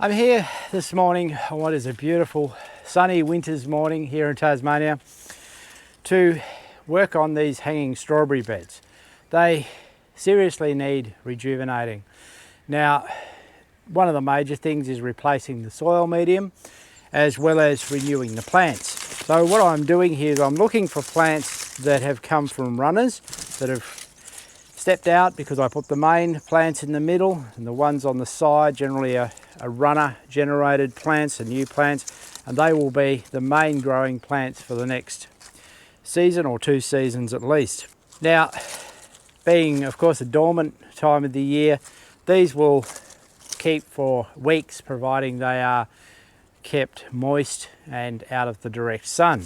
I'm here this morning on what is a beautiful sunny winter's morning here in Tasmania to work on these hanging strawberry beds. They seriously need rejuvenating. Now, one of the major things is replacing the soil medium as well as renewing the plants. So what I'm doing here is I'm looking for plants that have come from runners, that have stepped out because I put the main plants in the middle and the ones on the side generally are runner generated plants and new plants, and they will be the main growing plants for the next season or 2 seasons at least. Now, being of course a dormant time of the year, these will keep for weeks providing they are kept moist and out of the direct sun.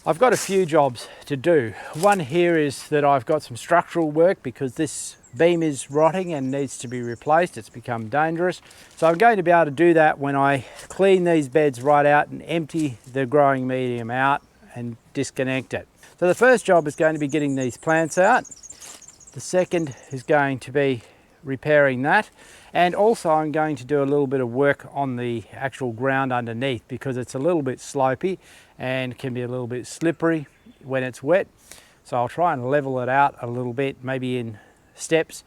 I've got a few jobs to do. One here is that I've got some structural work because this beam is rotting and needs to be replaced. It's become dangerous. So I'm going to be able to do that when I clean these beds right out and empty the growing medium out and disconnect it. So the first job is going to be getting these plants out. The second is going to be repairing that. And also I'm going to do a little bit of work on the actual ground underneath because it's a little bit slopey and can be a little bit slippery when it's wet. So I'll try and level it out a little bit, maybe in steps,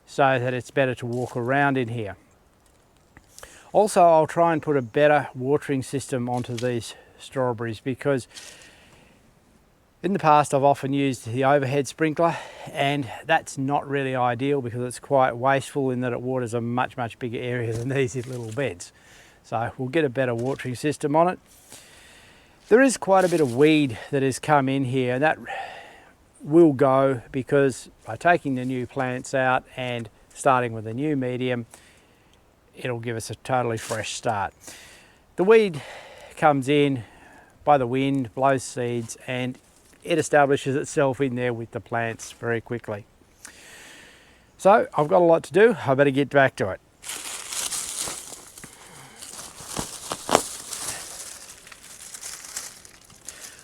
so that it's better to walk around in here. Also, I'll try and put a better watering system onto these strawberries because in the past I've often used the overhead sprinkler, and that's not really ideal because it's quite wasteful in that it waters a much bigger area than these little beds. So we'll get a better watering system on it. There is quite a bit of weed that has come in here, and that will go because by taking the new plants out and starting with a new medium, it'll give us a totally fresh start. The weed comes in by the wind, blows seeds, and it establishes itself in there with the plants very quickly. So I've got a lot to do. I better get back to it.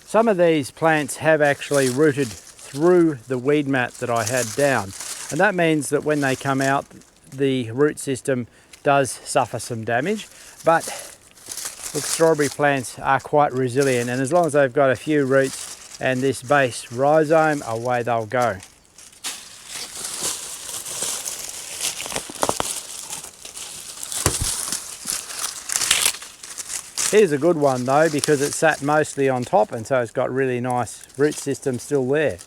Some of these plants have actually rooted through the weed mat that I had down, and that means that when they come out the root system does suffer some damage, but look, strawberry plants are quite resilient, and as long as they've got a few roots and this base rhizome, away they'll go. Here's a good one though, because it sat mostly on top and so it's got really nice root system still there.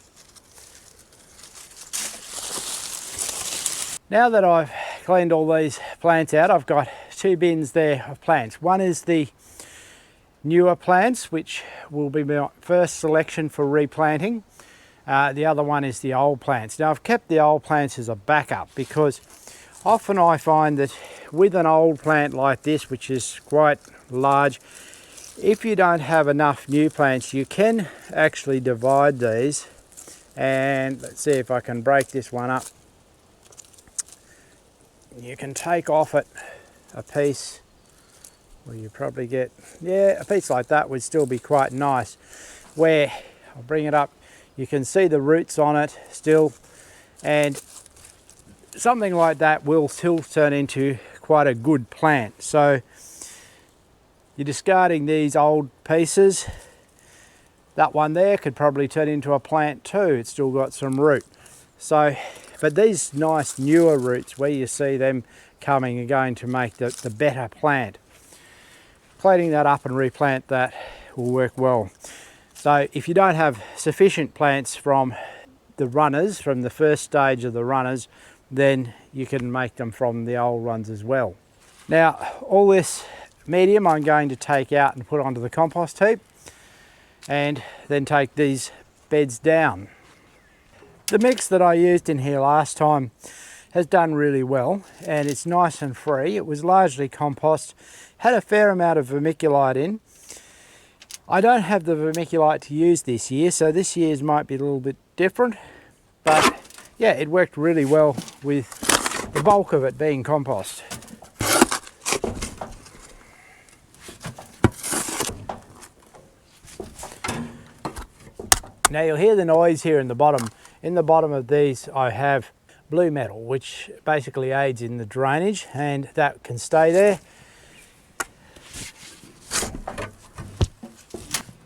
Now that I've cleaned all these plants out, I've got 2 bins there of plants. One is the newer plants, which will be my first selection for replanting. The other one is the old plants. Now I've kept the old plants as a backup because often I find that with an old plant like this, which is quite large, if you don't have enough new plants, you can actually divide these. And let's see if I can break this one up. You can take off it a piece, well, you probably get, yeah, a piece like that would still be quite nice. Where, I'll bring it up, you can see the roots on it still, and something like that will still turn into quite a good plant. So you're discarding these old pieces. That one there could probably turn into a plant too. It's still got some root. So, but these nice newer roots where you see them coming are going to make the better plant. Cleaning that up and replant that will work well. So if you don't have sufficient plants from the runners, from the first stage of the runners, then you can make them from the old ones as well. Now, all this medium I'm going to take out and put onto the compost heap and then take these beds down. The mix that I used in here last time has done really well, and it's nice and free. It was largely compost, had a fair amount of vermiculite in. I don't have the vermiculite to use this year, so this year's might be a little bit different, but yeah, it worked really well with the bulk of it being compost. Now you'll hear the noise here in the bottom. In the bottom of these I have blue metal, which basically aids in the drainage, and that can stay there.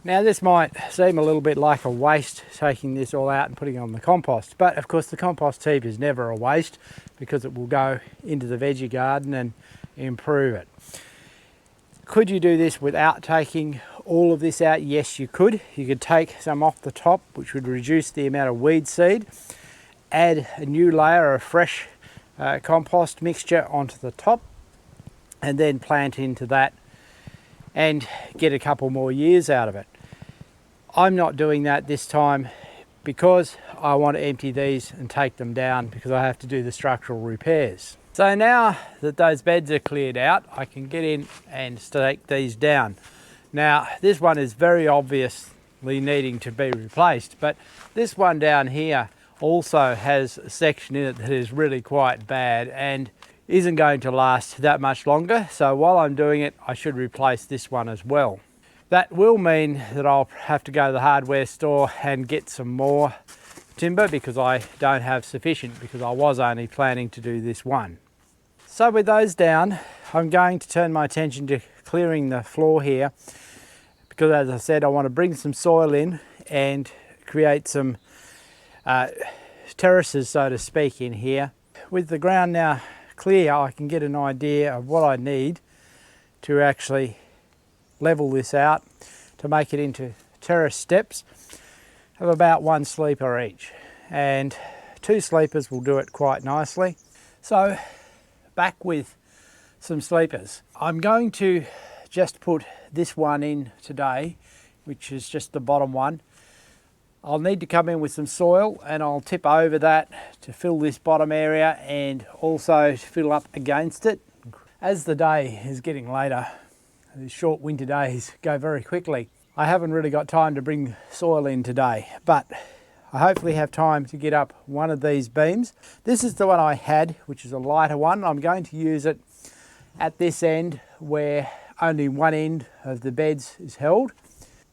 Now this might seem a little bit like a waste, taking this all out and putting it on the compost, but of course the compost heap is never a waste because it will go into the veggie garden and improve it. Could you do this without taking all of this out? Yes, you could. You could take some off the top, which would reduce the amount of weed seed, add a new layer of fresh compost mixture onto the top, and then plant into that and get a couple more years out of it. I'm not doing that this time because I want to empty these and take them down because I have to do the structural repairs. So now that those beds are cleared out, I can get in and stake these down. Now this one is very obviously needing to be replaced, but this one down here also has a section in it that is really quite bad and isn't going to last that much longer. So while I'm doing it, I should replace this one as well. That will mean that I'll have to go to the hardware store and get some more timber because I don't have sufficient, because I was only planning to do this one. So with those down, I'm going to turn my attention to clearing the floor here because, as I said, I want to bring some soil in and create some terraces, so to speak, in here. With the ground now clear, I can get an idea of what I need to actually level this out to make it into terrace steps of about 1 sleeper each, and 2 sleepers will do it quite nicely. So back with some sleepers. I'm going to just put this one in today, which is just the bottom one. I'll need to come in with some soil and I'll tip over that to fill this bottom area and also fill up against it. As the day is getting later, these short winter days go very quickly. I haven't really got time to bring soil in today, but I hopefully have time to get up one of these beams. This is the one I had, which is a lighter one. I'm going to use it at this end where only one end of the beds is held.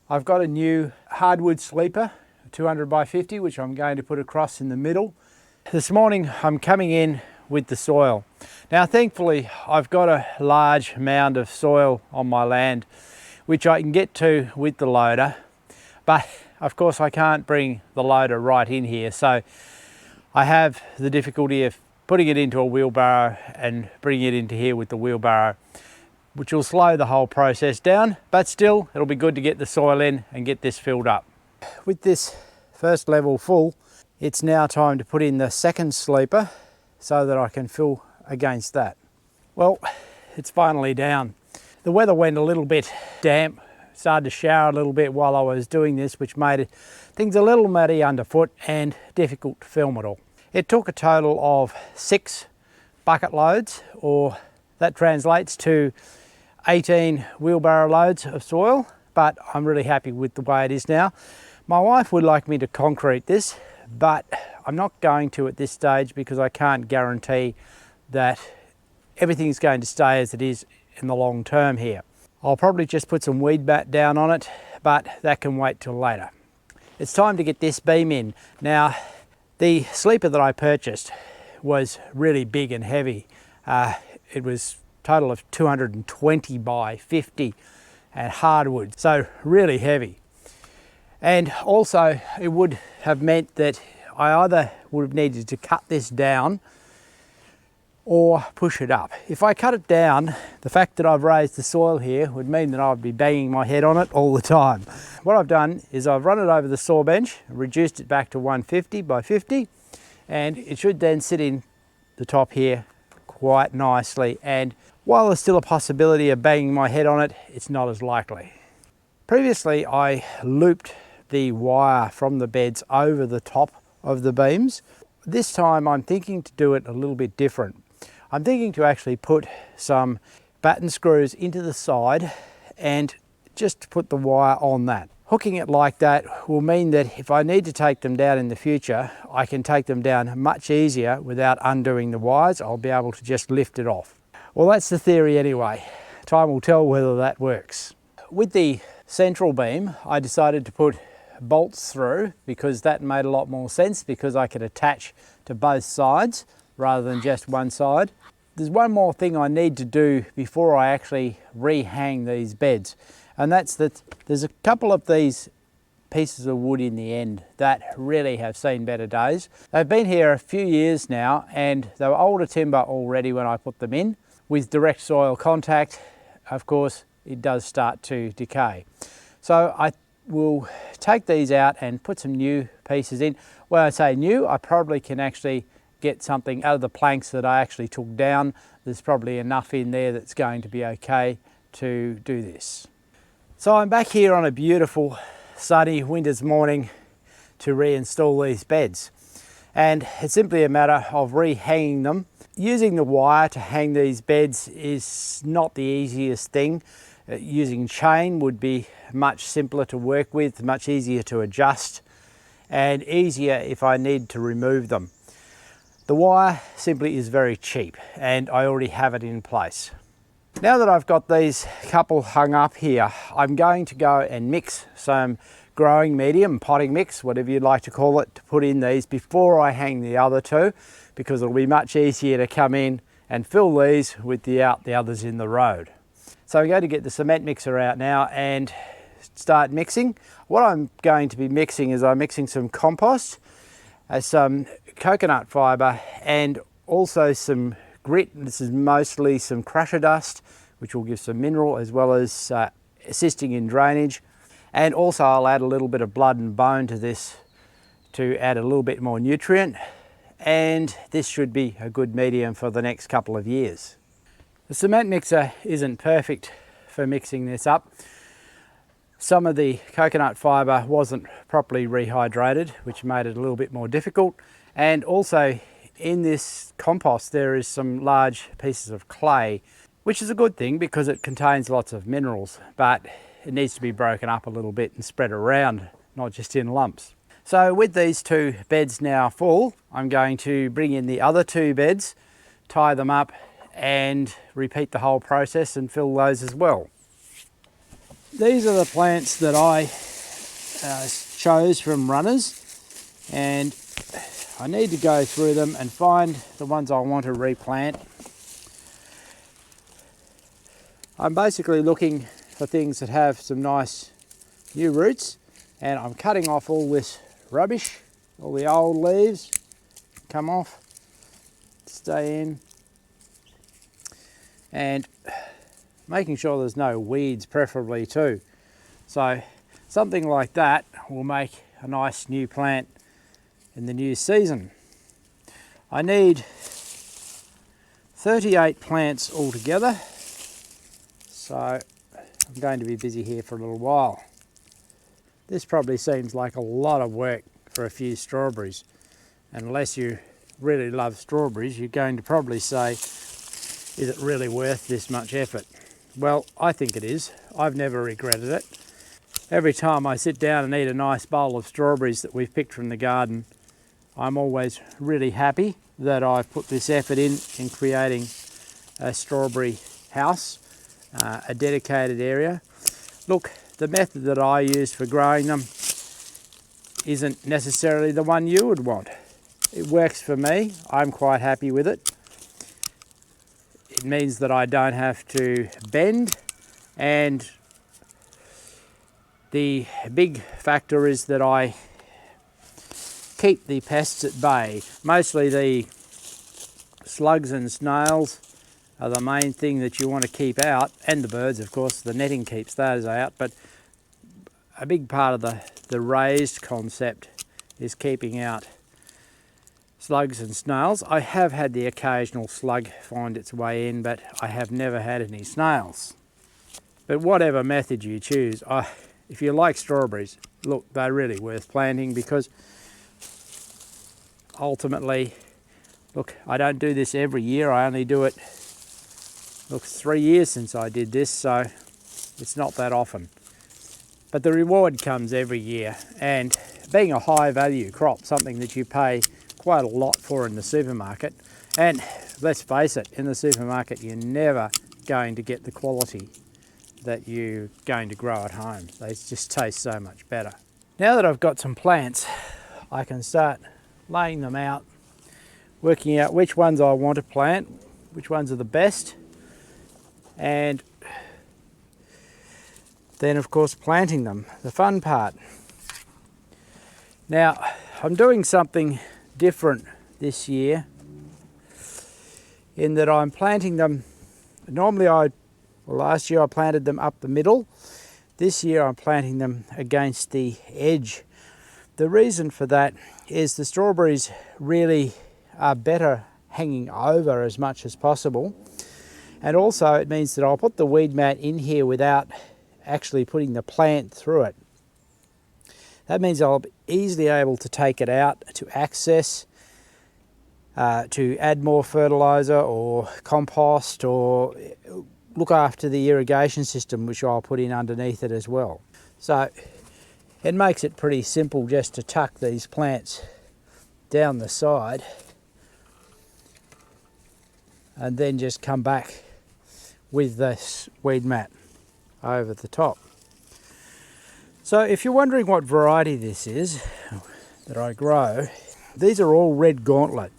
I've got a new hardwood sleeper, 200 by 50, which I'm going to put across in the middle. This morning I'm coming in with the soil. Now thankfully I've got a large mound of soil on my land which I can get to with the loader, but of course I can't bring the loader right in here, so I have the difficulty of putting it into a wheelbarrow and bringing it into here with the wheelbarrow, which will slow the whole process down, but still it'll be good to get the soil in and get this filled up. With this first level full, it's now time to put in the second sleeper so that I can fill against that. Well, it's finally down. The weather went a little bit damp, started to shower a little bit while I was doing this, which made things a little muddy underfoot and difficult to film it all. It took a total of 6 bucket loads, or that translates to 18 wheelbarrow loads of soil, but I'm really happy with the way it is now. My wife would like me to concrete this, but I'm not going to at this stage because I can't guarantee that everything's going to stay as it is in the long term here. I'll probably just put some weed mat down on it, but that can wait till later. It's time to get this beam in. Now, the sleeper that I purchased was really big and heavy. It was a total of 220 by 50 and hardwood, so really heavy. And also it would have meant that I either would have needed to cut this down or push it up. If I cut it down, the fact that I've raised the soil here would mean that I'd be banging my head on it all the time. What I've done is I've run it over the saw bench, reduced it back to 150 by 50, and it should then sit in the top here quite nicely. And while there's still a possibility of banging my head on it, it's not as likely. Previously, I looped the wire from the beds over the top of the beams. This time I'm thinking to do it a little bit different. I'm thinking to actually put some batten screws into the side and just put the wire on that. Hooking it like that will mean that if I need to take them down in the future, I can take them down much easier without undoing the wires. I'll be able to just lift it off. Well, that's the theory anyway. Time will tell whether that works. With the central beam, I decided to put bolts through, because that made a lot more sense, because I could attach to both sides rather than just one side. There's one more thing I need to do before I actually rehang these beds, and that's that there's a couple of these pieces of wood in the end that really have seen better days. They've been here a few years now, and they were older timber already when I put them in. With direct soil contact, of course, it does start to decay. So I will take these out and put some new pieces in. When I say new, I probably can actually get something out of the planks that I actually took down. There's probably enough in there that's going to be okay to do this. So I'm back here on a beautiful sunny winter's morning to reinstall these beds, and it's simply a matter of rehanging them. Using the wire to hang these beds is not the easiest thing. Using chain would be much simpler to work with, much easier to adjust, and easier if I need to remove them. The wire simply is very cheap, and I already have it in place. Now that I've got these couple hung up here, I'm going to go and mix some growing medium, potting mix, whatever you'd like to call it, to put in these before I hang the other two, because it'll be much easier to come in and fill these without the others in the road. So I'm going to get the cement mixer out now and start mixing. What I'm going to be mixing is I'm mixing some compost, some coconut fibre, and also some grit. This is mostly some crusher dust, which will give some mineral as well as assisting in drainage. And also I'll add a little bit of blood and bone to this to add a little bit more nutrient. And this should be a good medium for the next couple of years. The cement mixer isn't perfect for mixing this up. Some of the coconut fibre wasn't properly rehydrated, which made it a little bit more difficult. And also in this compost there is some large pieces of clay, which is a good thing because it contains lots of minerals, but it needs to be broken up a little bit and spread around, not just in lumps. So with these two beds now full, I'm going to bring in the other two beds, tie them up, and repeat the whole process and fill those as well. These are the plants that I chose from runners, and I need to go through them and find the ones I want to replant. I'm basically looking for things that have some nice new roots, and I'm cutting off all this rubbish, all the old leaves come off, stay in, and making sure there's no weeds preferably too. So something like that will make a nice new plant in the new season. I need 38 plants altogether, so I'm going to be busy here for a little while. This probably seems like a lot of work for a few strawberries, and unless you really love strawberries, you're going to probably say, is it really worth this much effort? Well, I think it is. I've never regretted it. Every time I sit down and eat a nice bowl of strawberries that we've picked from the garden, I'm always really happy that I've put this effort in creating a strawberry house, a dedicated area. Look, the method that I use for growing them isn't necessarily the one you would want. It works for me. I'm quite happy with it. It means that I don't have to bend, and the big factor is that I keep the pests at bay. Mostly the slugs and snails are the main thing that you want to keep out, and the birds, of course. The netting keeps those out, but a big part of the raised concept is keeping out slugs and snails. I have had the occasional slug find its way in, but I have never had any snails. But whatever method you choose, if you like strawberries, look, they're really worth planting, because ultimately, look, I don't do this every year. I only do it, look, 3 years since I did this, so it's not that often. But the reward comes every year, and being a high value crop, something that you pay quite a lot for in the supermarket, and let's face it, in the supermarket you're never going to get the quality that you're going to grow at home. They just taste so much better. Now that I've got some plants, I can start laying them out, working out which ones I want to plant, which ones are the best, and then of course planting them, the fun part. Now I'm doing something different this year in that I'm planting them, normally last year I planted them up the middle. This year I'm planting them against the edge. The reason for that is the strawberries really are better hanging over as much as possible. And also it means that I'll put the weed mat in here without actually putting the plant through it. That means I'll be easily able to take it out to access, to add more fertilizer or compost, or look after the irrigation system, which I'll put in underneath it as well. So it makes it pretty simple just to tuck these plants down the side and then just come back with this weed mat over the top. So if you're wondering what variety this is that I grow, these are all red Gauntlet.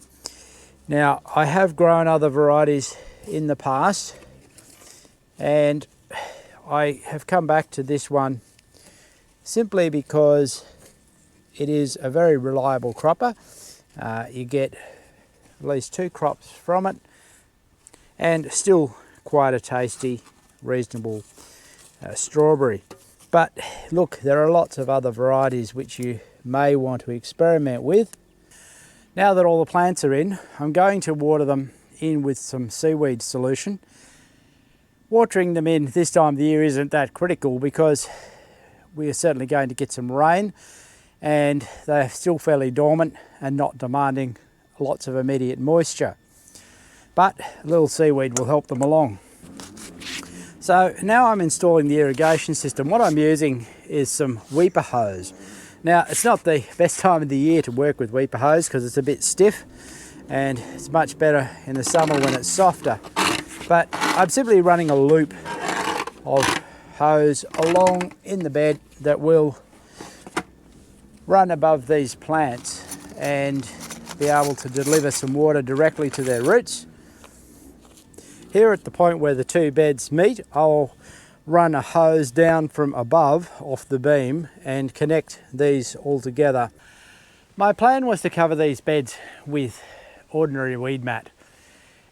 Now I have grown other varieties in the past, and I have come back to this one simply because it is a very reliable cropper. You get at least 2 crops from it, and still quite a tasty, reasonable strawberry. But look, there are lots of other varieties which you may want to experiment with. Now that all the plants are in, I'm going to water them in with some seaweed solution. Watering them in this time of the year isn't that critical because we are certainly going to get some rain, and they're still fairly dormant and not demanding lots of immediate moisture. But a little seaweed will help them along. So now I'm installing the irrigation system. What I'm using is some weeper hose. Now it's not the best time of the year to work with weeper hose because it's a bit stiff, and it's much better in the summer when it's softer. But I'm simply running a loop of hose along in the bed that will run above these plants and be able to deliver some water directly to their roots. Here at the point where the 2 beds meet, I'll run a hose down from above off the beam and connect these all together. My plan was to cover these beds with ordinary weed mat,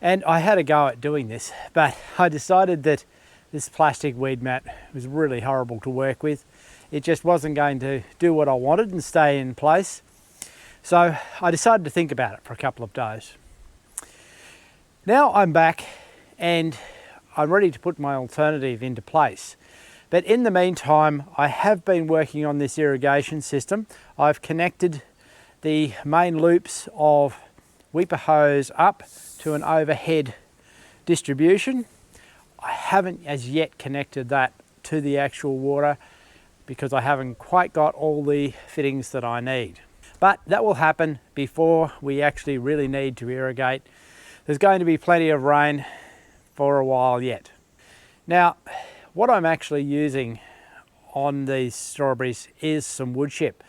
and I had a go at doing this, but I decided that this plastic weed mat was really horrible to work with. It just wasn't going to do what I wanted and stay in place. So I decided to think about it for a couple of days. Now I'm back and I'm ready to put my alternative into place. But in the meantime, I have been working on this irrigation system. I've connected the main loops of weeper hose up to an overhead distribution. I haven't as yet connected that to the actual water because I haven't quite got all the fittings that I need. But that will happen before we actually really need to irrigate. There's going to be plenty of rain for a while yet. Now, what I'm actually using on these strawberries is some wood chip.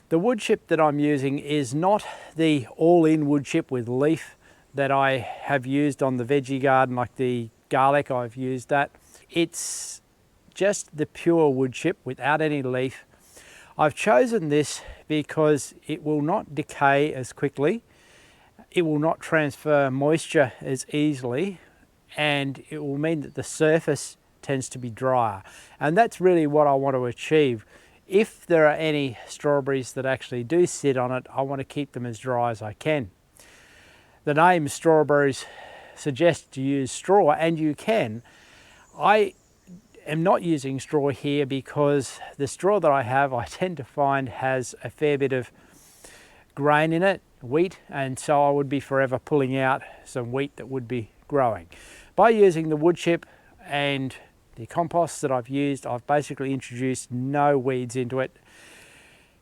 The wood chip that I'm using is not the all-in wood chip with leaf that I have used on the veggie garden, like the garlic. I've used that. It's just the pure wood chip without any leaf. I've chosen this because it will not decay as quickly, it will not transfer moisture as easily, and it will mean that the surface tends to be drier. And that's really what I want to achieve. If there are any strawberries that actually do sit on it, I want to keep them as dry as I can. The name strawberries suggests to use straw, and you can. I am not using straw here because the straw that I have, I tend to find has a fair bit of grain in it, wheat, and so I would be forever pulling out some wheat that would be growing. By using the wood chip and the compost that I've used, I've basically introduced no weeds into it.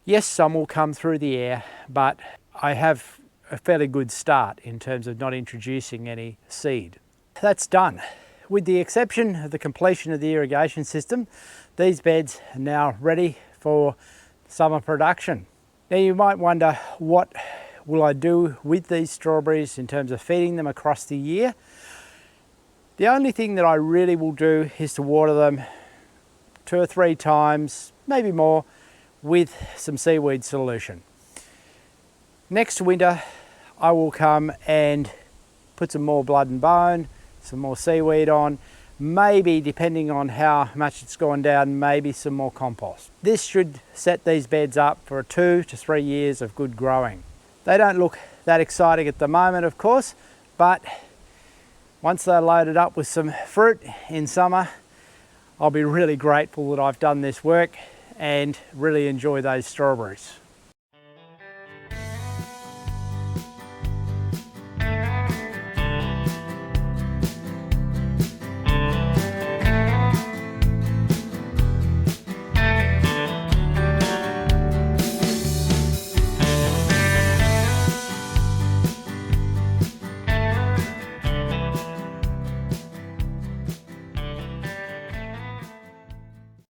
Yes, some will come through the air, but I have a fairly good start in terms of not introducing any seed. That's done. With the exception of the completion of the irrigation system, these beds are now ready for summer production. Now you might wonder, what will I do with these strawberries in terms of feeding them across the year? The only thing that I really will do is to water them 2 or 3 times, maybe more, with some seaweed solution. Next winter I will come and put some more blood and bone, some more seaweed on, maybe, depending on how much it's gone down, maybe some more compost. This should set these beds up for 2 to 3 years of good growing. They don't look that exciting at the moment, of course, but once they're loaded up with some fruit in summer, I'll be really grateful that I've done this work and really enjoy those strawberries.